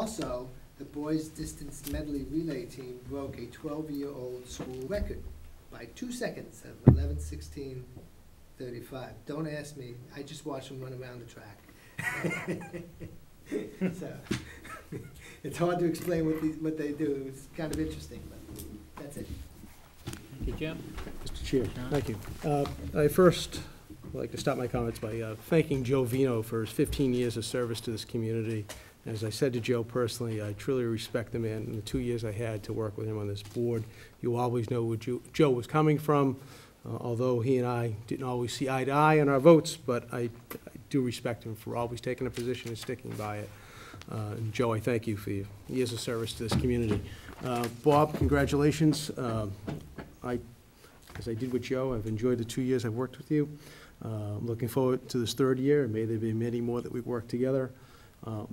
Also, the boys' distance medley relay team broke a 12-year-old school record by 2 seconds of 11:16:35. Don't ask me. I just watched them run around the track. So it's hard to explain what they do. It's kind of interesting, but that's it. Thank you, Jim. Mr. Chair, John? thank you. I first would like to start my comments by thanking Joe Vino for his 15 years of service to this community. As I said to Joe personally, I truly respect the man. In the 2 years I had to work with him on this board, you always know where Joe was coming from, although he and I didn't always see eye to eye on our votes, but I do respect him for always taking a position and sticking by it. And Joe, I thank you for your years of service to this community. Bob, congratulations. As I did with Joe, I've enjoyed the 2 years I've worked with you. I'm looking forward to this third year, and may there be many more that we work together.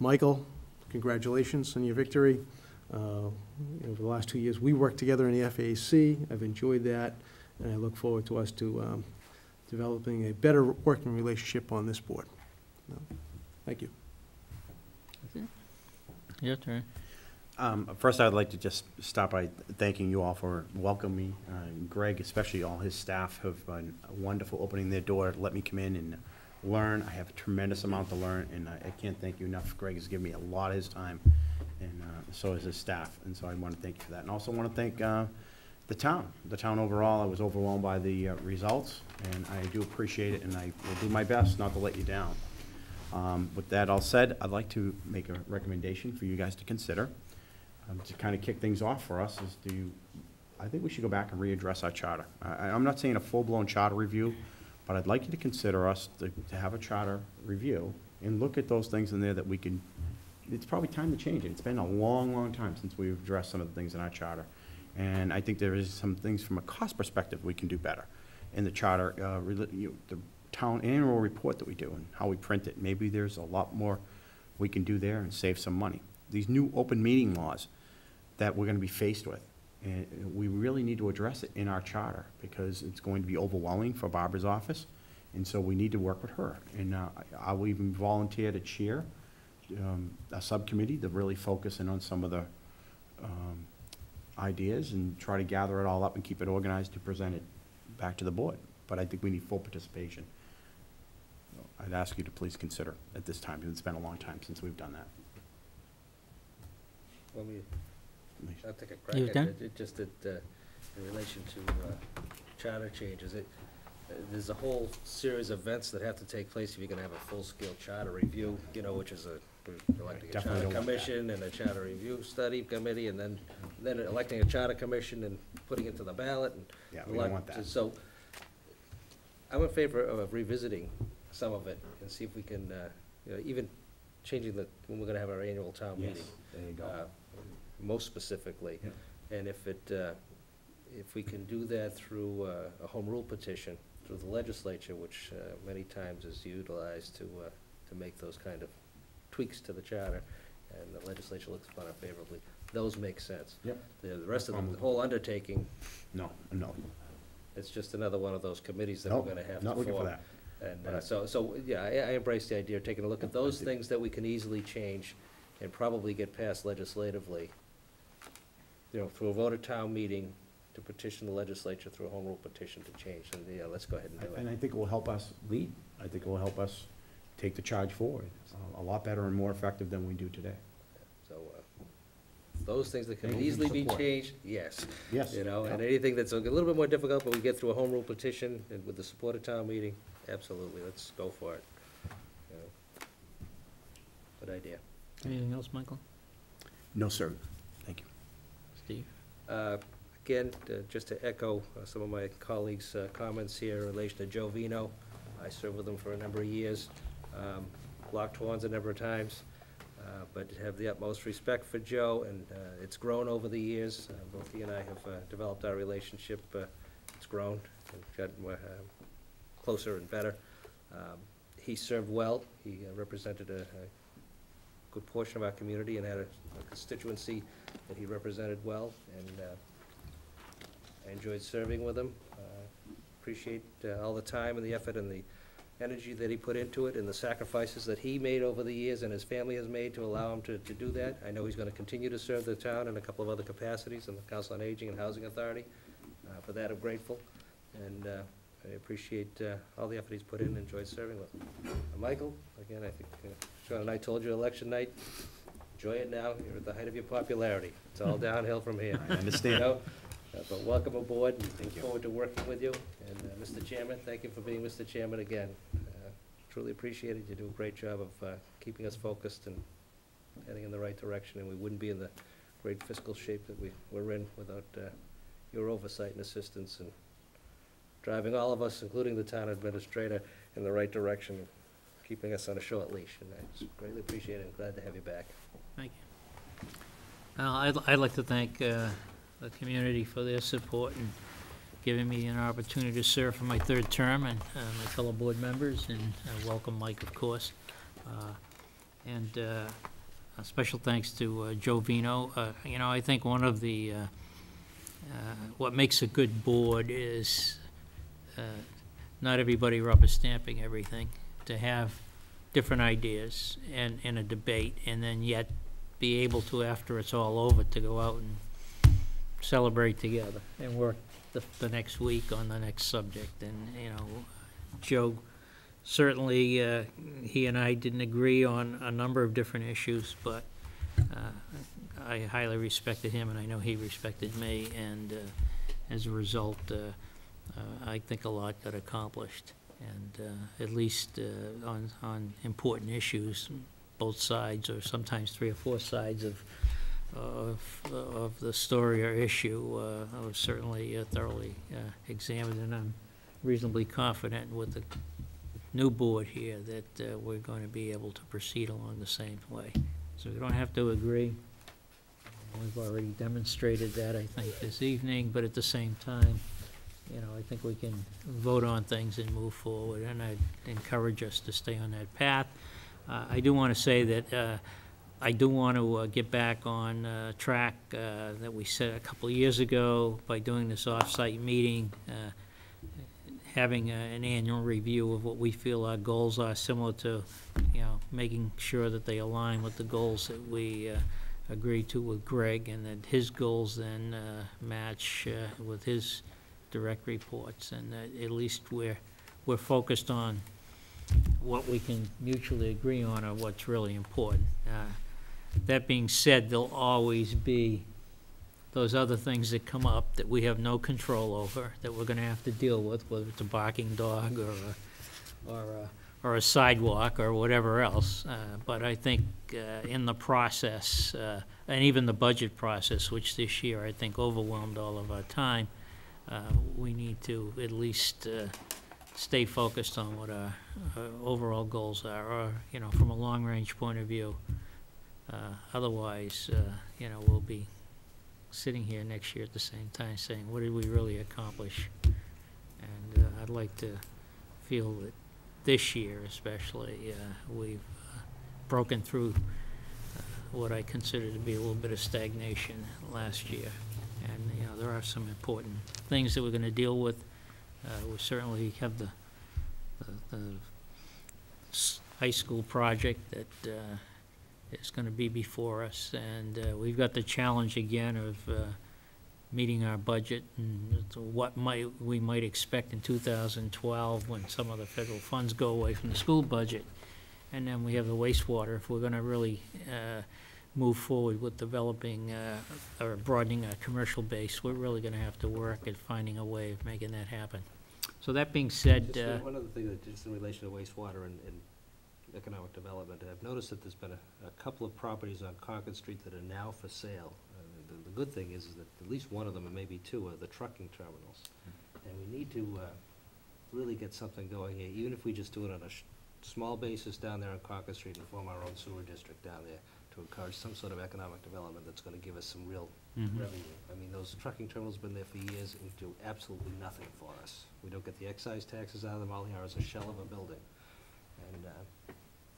Michael, congratulations on your victory. Over the last 2 years, we worked together in the FAC. I've enjoyed that, and I look forward to us developing a better working relationship on this board. Thank you. That's it. Your turn. First, I'd like to just start by thanking you all for welcoming me. Greg, especially all his staff, have been wonderful opening their door to let me come in and learn. I have a tremendous amount to learn, and I can't thank you enough. Greg has given me a lot of his time, and so has his staff, and so I want to thank you for that. And also want to thank the town. The town overall, I was overwhelmed by the results, and I do appreciate it, and I will do my best not to let you down. With that all said, I'd like to make a recommendation for you guys to consider. To kind of kick things off for us I think we should go back and readdress our charter. I'm not saying a full-blown charter review, but I'd like you to consider us to have a charter review and look at those things in there that we can, it's probably time to change it. It's been a long, long time since we've addressed some of the things in our charter. And I think there is some things from a cost perspective we can do better in the charter, the town annual report that we do and how we print it. Maybe there's a lot more we can do there and save some money. These new open meeting laws that we're going to be faced with, and we really need to address it in our charter because it's going to be overwhelming for Barbara's office, and so we need to work with her. And I will even volunteer to chair a subcommittee to really focus in on some of the ideas and try to gather it all up and keep it organized to present it back to the board. But I think we need full participation. I'd ask you to please consider at this time, because it's been a long time since we've done that. I'll take a crack at it. Just that in relation to charter changes, there's a whole series of events that have to take place if you're going to have a full-scale charter review, which is electing a charter commission and a charter review study committee, and then electing a charter commission and putting it to the ballot. And yeah, we don't want that. So I'm in favor of revisiting some of it and see if we can, even changing when we're going to have our annual town meeting. There you go. Most specifically, and if we can do that through a home rule petition through the legislature, which many times is utilized to make those kind of tweaks to the charter, and the legislature looks upon it favorably, those make sense. Yep. The rest of the whole undertaking, no, it's just another one of those committees that we're going to have to form. Looking for that. And so yeah, I embrace the idea of taking a look at those things that we can easily change and probably get passed legislatively, through a vote at town meeting to petition the legislature through a home rule petition to change. And yeah, let's go ahead and do it. And I think it will help us lead. I think it will help us take the charge forward a lot better and more effective than we do today. So those things that can easily be changed, yes. Yes. And anything that's a little bit more difficult, but we get through a home rule petition and with the support of town meeting, absolutely, let's go for it. Good idea. Anything else, Michael? No, sir. Thank you. Steve? Again, just to echo some of my colleagues' comments here in relation to Joe Vino. I served with him for a number of years, locked horns a number of times, but have the utmost respect for Joe, and it's grown over the years. Both he and I have developed our relationship. It's grown and gotten closer and better. He served well. He represented a good portion of our community and had a constituency that he represented well, and I enjoyed serving with him. Appreciate all the time and the effort and the energy that he put into it and the sacrifices that he made over the years and his family has made to allow him to do that. I know he's gonna continue to serve the town in a couple of other capacities, in the Council on Aging and Housing Authority. For that, I'm grateful, and I appreciate all the effort he's put in and enjoyed serving with him. Michael, again, I think Sean and I told you election night, enjoy it now, you're at the height of your popularity. It's all downhill from here. I understand. You know? But welcome aboard, and Thank look you. forward to working with you. And Mr. Chairman, thank you for being Mr. Chairman again. Truly appreciate it. You do a great job of keeping us focused and heading in the right direction, and we wouldn't be in the great fiscal shape that we're in without your oversight and assistance and driving all of us, including the town administrator, in the right direction, and keeping us on a short leash. And I just greatly appreciate it and glad to have you back. Thank you. I'd like to thank the community for their support and giving me an opportunity to serve for my third term, and my fellow board members, and welcome Mike, of course. And a special thanks to Joe Vino. You know, I think one of the, what makes a good board is not everybody rubber stamping everything, to have different ideas and in a debate, and then yet be able to, after it's all over, to go out and celebrate together and work the next week on the next subject. And, you know, Joe, certainly he and I didn't agree on a number of different issues, but I highly respected him, and I know he respected me, and as a result, I think a lot got accomplished. And at least on important issues, both sides, or sometimes 3 or 4 sides of the story or issue, I was certainly thoroughly examined, and I'm reasonably confident with the new board here that we're going to be able to proceed along the same way. So we don't have to agree. We've already demonstrated that, I think, this evening, but at the same time, you know, I think we can vote on things and move forward, and I'd encourage us to stay on that path. I do want to say that I do want to get back on track that we set a couple of years ago by doing this off-site meeting, having an annual review of what we feel our goals are, similar to, you know, making sure that they align with the goals that we agreed to with Greg, and that his goals then match with his direct reports, and at least we're focused on what we can mutually agree on, or what's really important. That being said, there'll always be those other things that come up that we have no control over, that we're going to have to deal with, whether it's a barking dog or a sidewalk or whatever else. But I think in the process, and even the budget process, which this year I think overwhelmed all of our time, we need to at least stay focused on what our overall goals are, or, you know, from a long-range point of view. Otherwise, you know, we'll be sitting here next year at the same time saying, what did we really accomplish? And I'd like to feel that this year especially, we've broken through what I consider to be a little bit of stagnation last year. And, you know, there are some important things that we're going to deal with. We certainly have the high school project that is going to be before us, and we've got the challenge again of meeting our budget and what we might expect in 2012 when some of the federal funds go away from the school budget. And then we have the wastewater. If we're going to really move forward with developing or broadening our commercial base, we're really going to have to work at finding a way of making that happen. So that being said, Just one other thing, that just in relation to wastewater and economic development, I've noticed that there's been a couple of properties on Concord Street that are now for sale. The good thing is that at least one of them, and maybe 2, are the trucking terminals. And we need to really get something going here, even if we just do it on a small basis down there on Concord Street and form our own sewer district down there, to encourage some sort of economic development that's going to give us some real revenue. I mean, those trucking terminals have been there for years and do absolutely nothing for us. We don't get the excise taxes out of them. All they are is a shell of a building. And,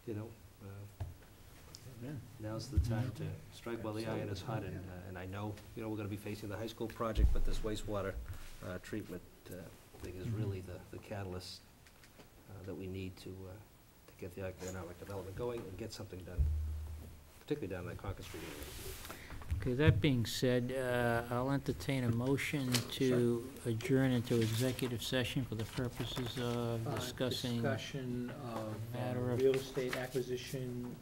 you know, now's the time to strike while the iron is hot. And I know, you know, we're going to be facing the high school project, but this wastewater treatment thing is really the catalyst that we need to get the economic development going and get something done, particularly down in the Concord Street area. Okay, that being said, I'll entertain a motion to adjourn into executive session for the purposes of discussing Discussion of matter of- real estate acquisition,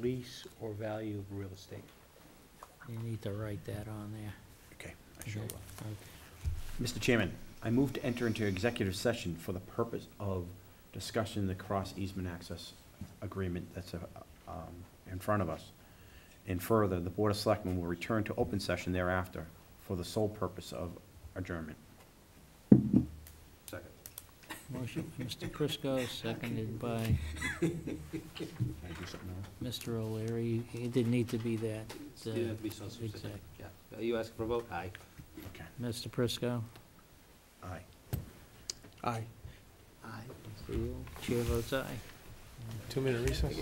lease, or value of real estate. You need to write that on there. Okay, I sure will. Okay. Mr. Chairman, I move to enter into executive session for the purpose of discussing the cross easement access agreement that's in front of us. And further, the Board of Selectmen will return to open session thereafter for the sole purpose of adjournment. Second. Motion by Mr. Prisco, seconded by Can I do something else? Mr. O'Leary. It didn't need to be that. You don't have to be so specific. exact. Yeah. Are you asking for a vote? Aye. Okay. Mr. Prisco? Aye. Aye. Aye. Chair votes aye. 2-minute recess?